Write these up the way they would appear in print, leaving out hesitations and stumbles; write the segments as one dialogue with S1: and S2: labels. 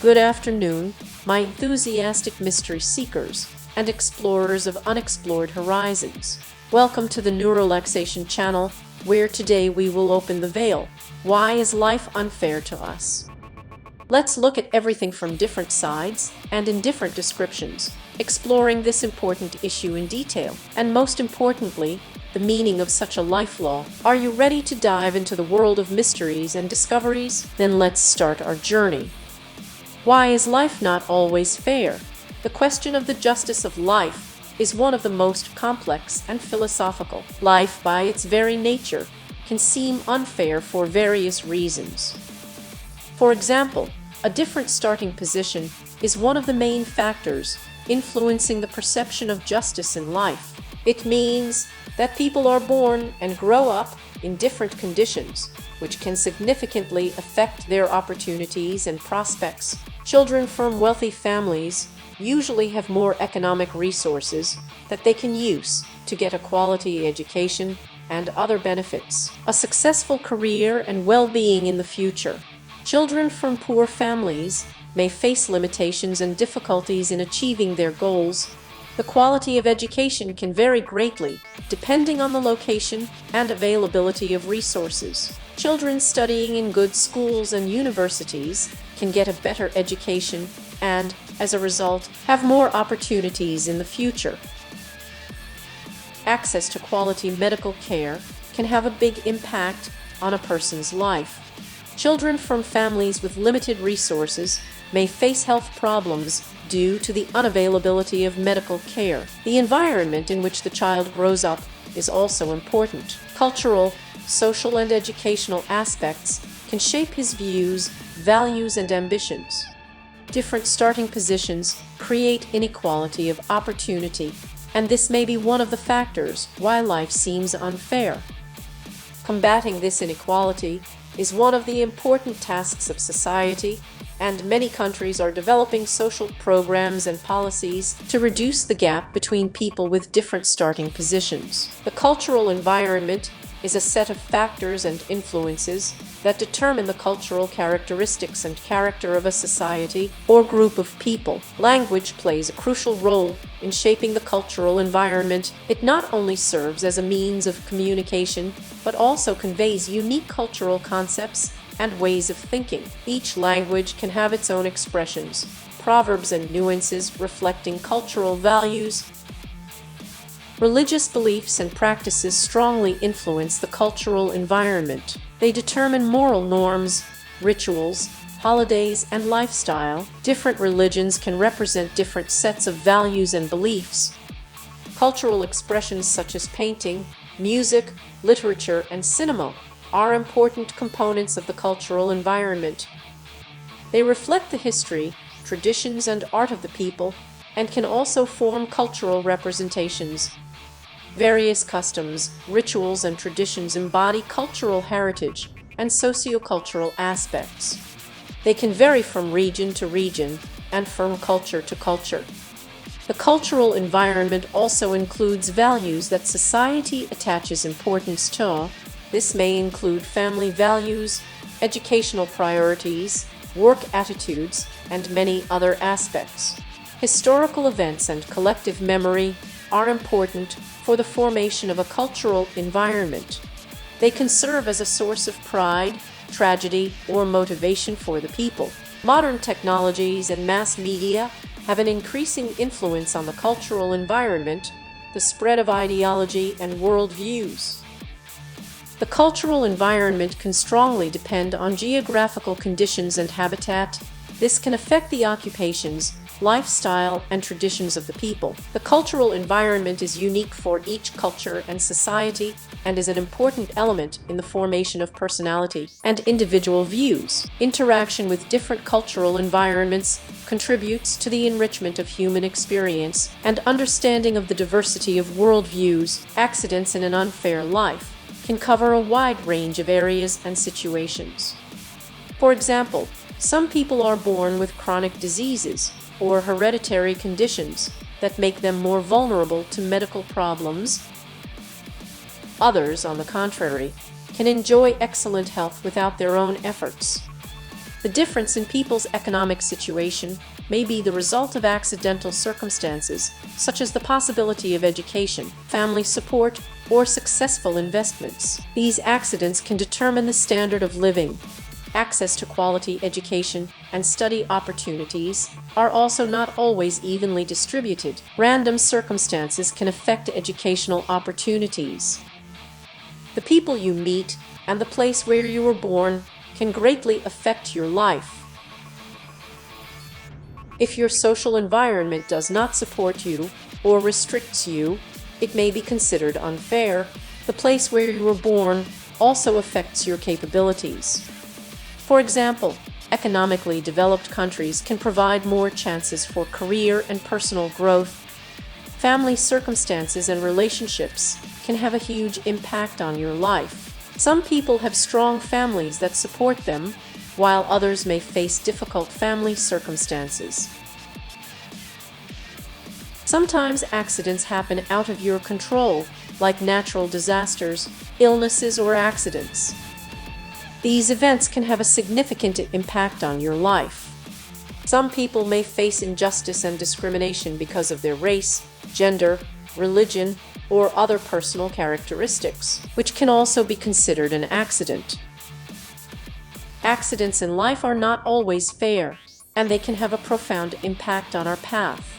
S1: Good afternoon, my enthusiastic mystery seekers and explorers of unexplored horizons. Welcome to the Neurolaxation channel, where today we will open the veil. Why is life unfair to us? Let's look at everything from different sides and in different descriptions, exploring this important issue in detail, and most importantly, the meaning of such a life law. Are you ready to dive into the world of mysteries and discoveries? Then let's start our journey. Why is life not always fair? The question of the justice of life is one of the most complex and philosophical. Life, by its very nature, can seem unfair for various reasons. For example, a different starting position is one of the main factors influencing the perception of justice in life. It means that people are born and grow up in different conditions, which can significantly affect their opportunities and prospects. Children from wealthy families usually have more economic resources that they can use to get a quality education and other benefits, a successful career and well-being in the future. Children from poor families may face limitations and difficulties in achieving their goals. The quality of education can vary greatly, depending on the location and availability of resources. Children studying in good schools and universities can get a better education and, as a result, have more opportunities in the future. Access to quality medical care can have a big impact on a person's life. Children from families with limited resources may face health problems due to the unavailability of medical care. The environment in which the child grows up is also important. Cultural, social, and educational aspects can shape his views, values, and ambitions. Different starting positions create inequality of opportunity, and this may be one of the factors why life seems unfair. Combating this inequality is one of the important tasks of society, and many countries are developing social programs and policies to reduce the gap between people with different starting positions. The cultural environment is a set of factors and influences that determine the cultural characteristics and character of a society or group of people. Language plays a crucial role in shaping the cultural environment. It not only serves as a means of communication, but also conveys unique cultural concepts and ways of thinking. Each language can have its own expressions, proverbs, and nuances reflecting cultural values. Religious beliefs and practices strongly influence the cultural environment. They determine moral norms, rituals, holidays, and lifestyle. Different religions can represent different sets of values and beliefs. Cultural expressions such as painting, music, literature, and cinema are important components of the cultural environment. They reflect the history, traditions, and art of the people, and can also form cultural representations. Various customs, rituals, and traditions embody cultural heritage and sociocultural aspects. They can vary from region to region and from culture to culture. The cultural environment also includes values that society attaches importance to. This may include family values, educational priorities, work attitudes, and many other aspects. Historical events and collective memory are important for the formation of a cultural environment. They can serve as a source of pride, tragedy, or motivation for the people. Modern technologies and mass media have an increasing influence on the cultural environment, the spread of ideology and worldviews. The cultural environment can strongly depend on geographical conditions and habitat. This can affect the occupations, lifestyle, and traditions of the people. The cultural environment is unique for each culture and society and is an important element in the formation of personality and individual views. Interaction with different cultural environments contributes to the enrichment of human experience and understanding of the diversity of worldviews. Accidents in an unfair life can cover a wide range of areas and situations. For example, some people are born with chronic diseases or hereditary conditions that make them more vulnerable to medical problems. Others, on the contrary, can enjoy excellent health without their own efforts. The difference in people's economic situation may be the result of accidental circumstances, such as the possibility of education, family support, or successful investments. These accidents can determine the standard of living. Access to quality education and study opportunities are also not always evenly distributed. Random circumstances can affect educational opportunities. The people you meet and the place where you were born can greatly affect your life. If your social environment does not support you or restricts you, it may be considered unfair. The place where you were born also affects your capabilities. For example, economically developed countries can provide more chances for career and personal growth. Family circumstances and relationships can have a huge impact on your life. Some people have strong families that support them, while others may face difficult family circumstances. Sometimes accidents happen out of your control, like natural disasters, illnesses, or accidents. These events can have a significant impact on your life. Some people may face injustice and discrimination because of their race, gender, religion, or other personal characteristics, which can also be considered an accident. Accidents in life are not always fair, and they can have a profound impact on our path.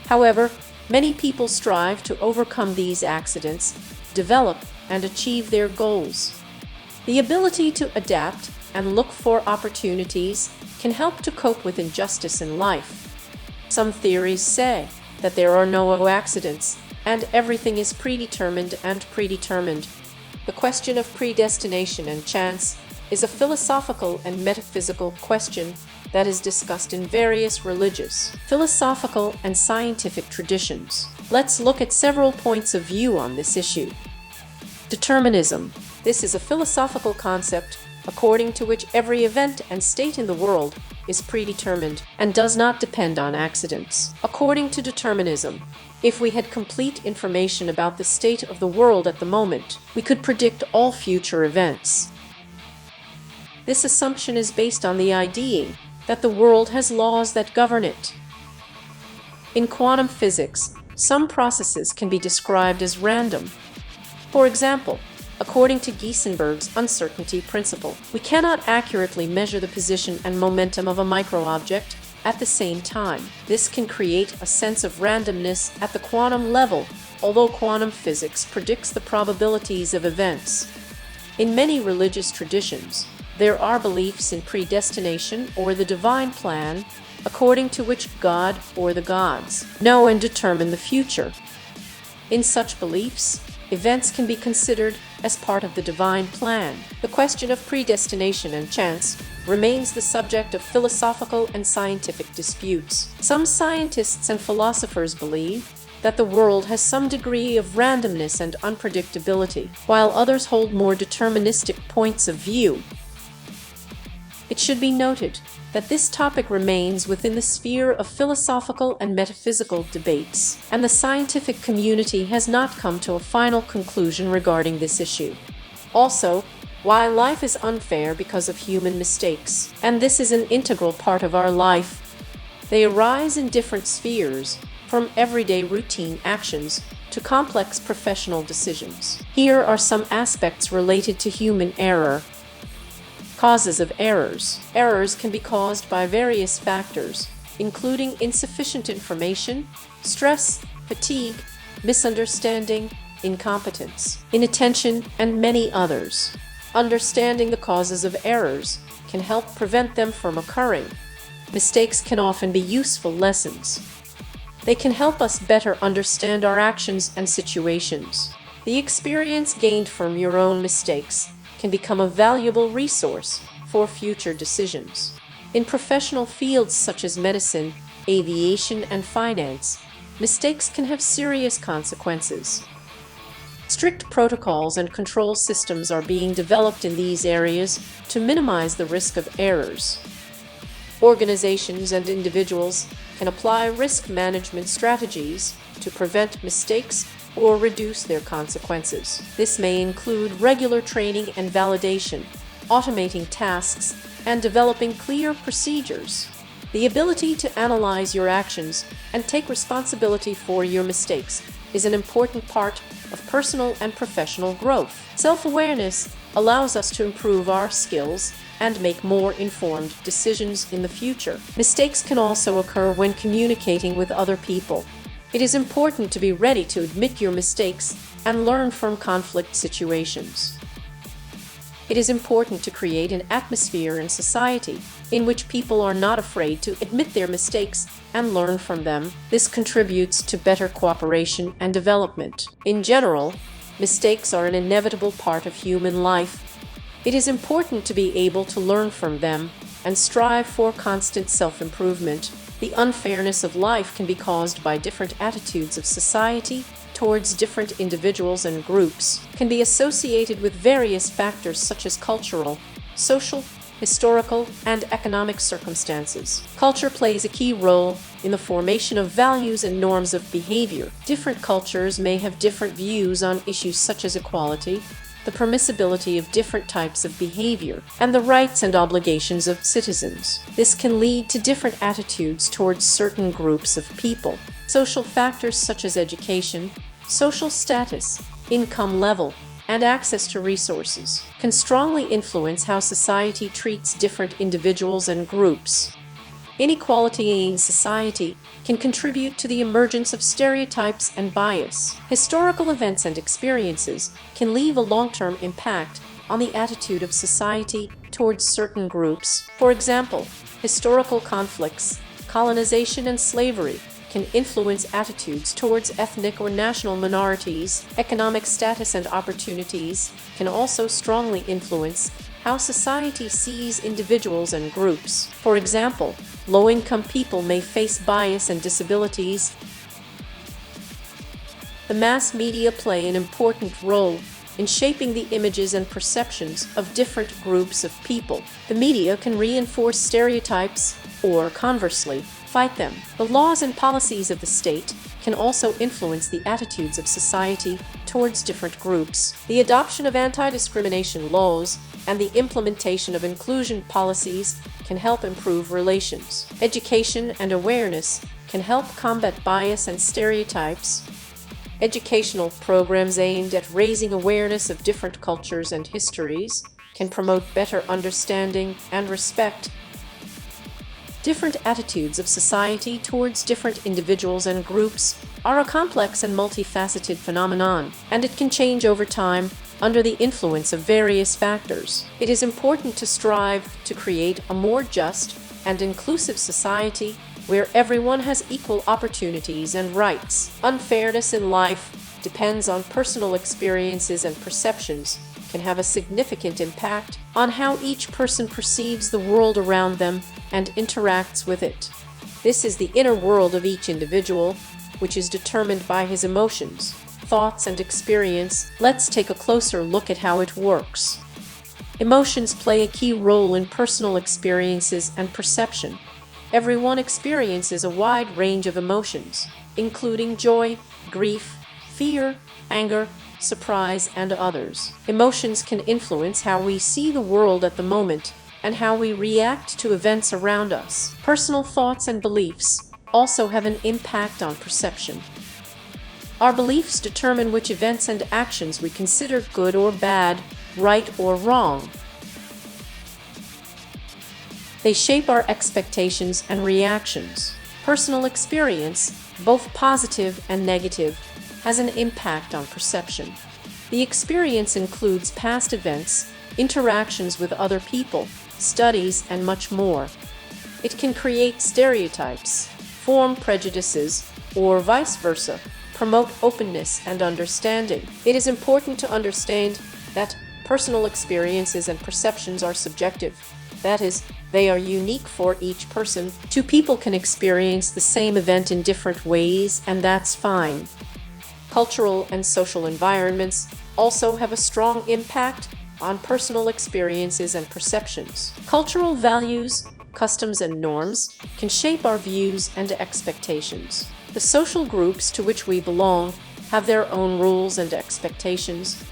S1: However, many people strive to overcome these accidents, develop, and achieve their goals. The ability to adapt and look for opportunities can help to cope with injustice in life. Some theories say that there are no accidents, and everything is predetermined and predetermined. The question of predestination and chance is a philosophical and metaphysical question that is discussed in various religious, philosophical, and scientific traditions. Let's look at several points of view on this issue. Determinism. This is a philosophical concept according to which every event and state in the world is predetermined and does not depend on accidents. According to determinism, if we had complete information about the state of the world at the moment, we could predict all future events. This assumption is based on the idea that the world has laws that govern it. In quantum physics, some processes can be described as random. For example, according to Heisenberg's uncertainty principle, we cannot accurately measure the position and momentum of a microobject at the same time. This can create a sense of randomness at the quantum level, although quantum physics predicts the probabilities of events. In many religious traditions, there are beliefs in predestination or the divine plan, according to which God or the gods know and determine the future. In such beliefs, events can be considered as part of the divine plan. The question of predestination and chance remains the subject of philosophical and scientific disputes. Some scientists and philosophers believe that the world has some degree of randomness and unpredictability, while others hold more deterministic points of view. It should be noted that this topic remains within the sphere of philosophical and metaphysical debates, and the scientific community has not come to a final conclusion regarding this issue. Also, while life is unfair because of human mistakes, and this is an integral part of our life, they arise in different spheres, from everyday routine actions to complex professional decisions. Here are some aspects related to human error. Causes of errors. Errors can be caused by various factors, including insufficient information, stress, fatigue, misunderstanding, incompetence, inattention, and many others. Understanding the causes of errors can help prevent them from occurring. Mistakes can often be useful lessons. They can help us better understand our actions and situations. The experience gained from your own mistakes can become a valuable resource for future decisions. In professional fields such as medicine, aviation, and finance, mistakes can have serious consequences. Strict protocols and control systems are being developed in these areas to minimize the risk of errors. Organizations and individuals can apply risk management strategies to prevent mistakes or reduce their consequences. This may include regular training and validation, automating tasks, and developing clear procedures. The ability to analyze your actions and take responsibility for your mistakes is an important part of personal and professional growth. Self-awareness allows us to improve our skills and make more informed decisions in the future. Mistakes can also occur when communicating with other people. It is important to be ready to admit your mistakes and learn from conflict situations. It is important to create an atmosphere in society in which people are not afraid to admit their mistakes and learn from them. This contributes to better cooperation and development. In general, mistakes are an inevitable part of human life. It is important to be able to learn from them and strive for constant self-improvement. The unfairness of life can be caused by different attitudes of society towards different individuals and groups, can be associated with various factors such as cultural, social, historical, and economic circumstances. Culture plays a key role in the formation of values and norms of behavior. Different cultures may have different views on issues such as equality, the permissibility of different types of behavior, and the rights and obligations of citizens. This can lead to different attitudes towards certain groups of people. Social factors such as education, social status, income level, and access to resources can strongly influence how society treats different individuals and groups. Inequality in society can contribute to the emergence of stereotypes and bias. Historical events and experiences can leave a long-term impact on the attitude of society towards certain groups. For example, historical conflicts, colonization, and slavery can influence attitudes towards ethnic or national minorities. Economic status and opportunities can also strongly influence how society sees individuals and groups. For example, low-income people may face bias and disabilities. The mass media play an important role in shaping the images and perceptions of different groups of people. The media can reinforce stereotypes or, conversely, fight them. The laws and policies of the state can also influence the attitudes of society towards different groups. The adoption of anti-discrimination laws and the implementation of inclusion policies can help improve relations. Education and awareness can help combat bias and stereotypes. Educational programs aimed at raising awareness of different cultures and histories can promote better understanding and respect. Different attitudes of society towards different individuals and groups are a complex and multifaceted phenomenon, and it can change over time under the influence of various factors. It is important to strive to create a more just and inclusive society where everyone has equal opportunities and rights. Unfairness in life depends on personal experiences and perceptions, can have a significant impact on how each person perceives the world around them and interacts with it. This is the inner world of each individual, which is determined by his emotions, thoughts, and experience. Let's take a closer look at how it works. Emotions play a key role in personal experiences and perception. Everyone experiences a wide range of emotions, including joy, grief, fear, anger, surprise, and others. Emotions can influence how we see the world at the moment and how we react to events around us. Personal thoughts and beliefs also have an impact on perception. Our beliefs determine which events and actions we consider good or bad, right or wrong. They shape our expectations and reactions. Personal experience, both positive and negative, has an impact on perception. The experience includes past events, interactions with other people, studies, and much more. It can create stereotypes, form prejudices, or vice versa, promote openness and understanding. It is important to understand that personal experiences and perceptions are subjective. That is, they are unique for each person. Two people can experience the same event in different ways, and that's fine. Cultural and social environments also have a strong impact on personal experiences and perceptions. Cultural values, customs, and norms can shape our views and expectations. The social groups to which we belong have their own rules and expectations.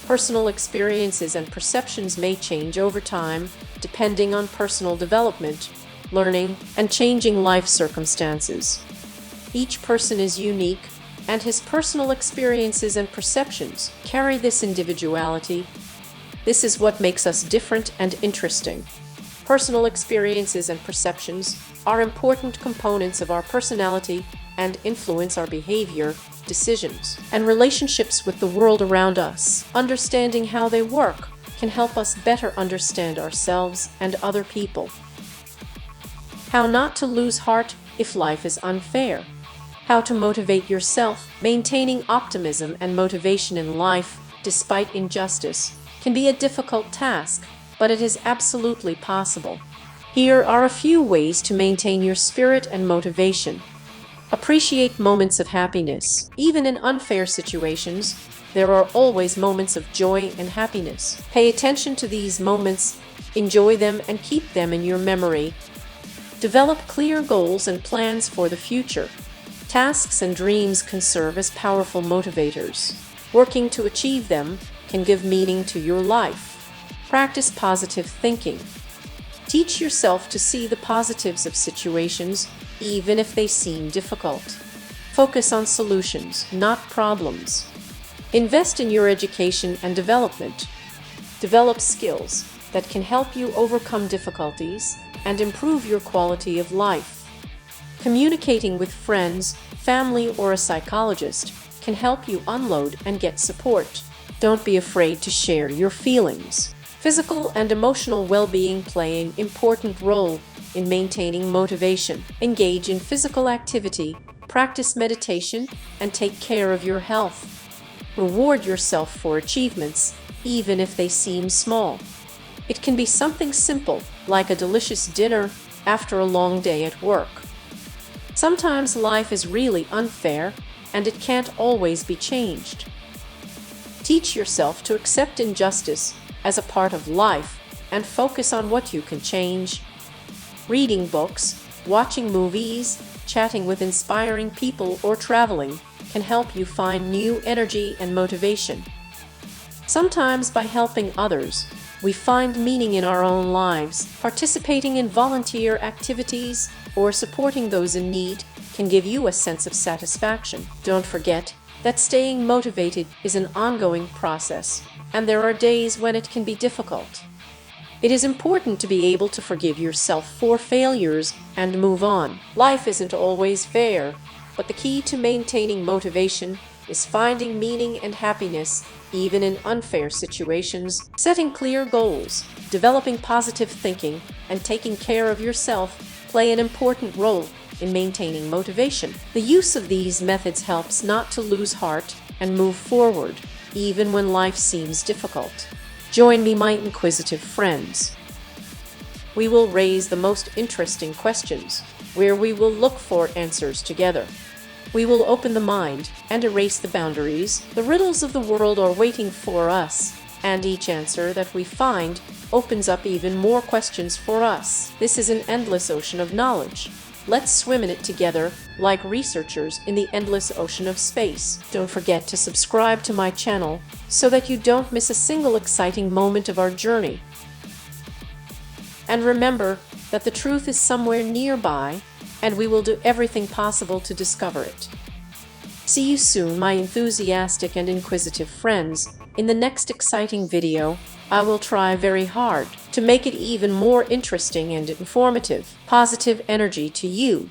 S1: Personal experiences and perceptions may change over time, depending on personal development, learning, and changing life circumstances. Each person is unique, and his personal experiences and perceptions carry this individuality. This is what makes us different and interesting. Personal experiences and perceptions are important components of our personality and influence our behavior, decisions, and relationships with the world around us. Understanding how they work can help us better understand ourselves and other people. How not to lose heart if life is unfair. How to motivate yourself. Maintaining optimism and motivation in life, despite injustice, can be a difficult task, but it is absolutely possible. Here are a few ways to maintain your spirit and motivation. Appreciate moments of happiness. Even in unfair situations, there are always moments of joy and happiness. Pay attention to these moments, enjoy them, and keep them in your memory. Develop clear goals and plans for the future. Tasks and dreams can serve as powerful motivators. Working to achieve them can give meaning to your life. Practice positive thinking. Teach yourself to see the positives of situations, even if they seem difficult. Focus on solutions, not problems. Invest in your education and development. Develop skills that can help you overcome difficulties and improve your quality of life. Communicating with friends, family, or a psychologist can help you unload and get support. Don't be afraid to share your feelings. Physical and emotional well-being play an important role in maintaining motivation. Engage in physical activity, practice meditation, and take care of your health. Reward yourself for achievements, even if they seem small. It can be something simple, like a delicious dinner after a long day at work. Sometimes life is really unfair, and it can't always be changed. Teach yourself to accept injustice as a part of life and focus on what you can change. Reading books, watching movies, chatting with inspiring people, or traveling can help you find new energy and motivation. Sometimes by helping others, we find meaning in our own lives. Participating in volunteer activities or supporting those in need can give you a sense of satisfaction. Don't forget that staying motivated is an ongoing process, and there are days when it can be difficult. It is important to be able to forgive yourself for failures and move on. Life isn't always fair, but the key to maintaining motivation is finding meaning and happiness even in unfair situations. Setting clear goals, developing positive thinking, and taking care of yourself play an important role in maintaining motivation. The use of these methods helps not to lose heart and move forward, even when life seems difficult. Join me, my inquisitive friends. We will raise the most interesting questions, where we will look for answers together. We will open the mind and erase the boundaries. The riddles of the world are waiting for us, and each answer that we find opens up even more questions for us. This is an endless ocean of knowledge. Let's swim in it together, like researchers in the endless ocean of space. Don't forget to subscribe to my channel so that you don't miss a single exciting moment of our journey. And remember that the truth is somewhere nearby, and we will do everything possible to discover it. See you soon, my enthusiastic and inquisitive friends. In the next exciting video, I will try very hard to make it even more interesting and informative. Positive energy to you.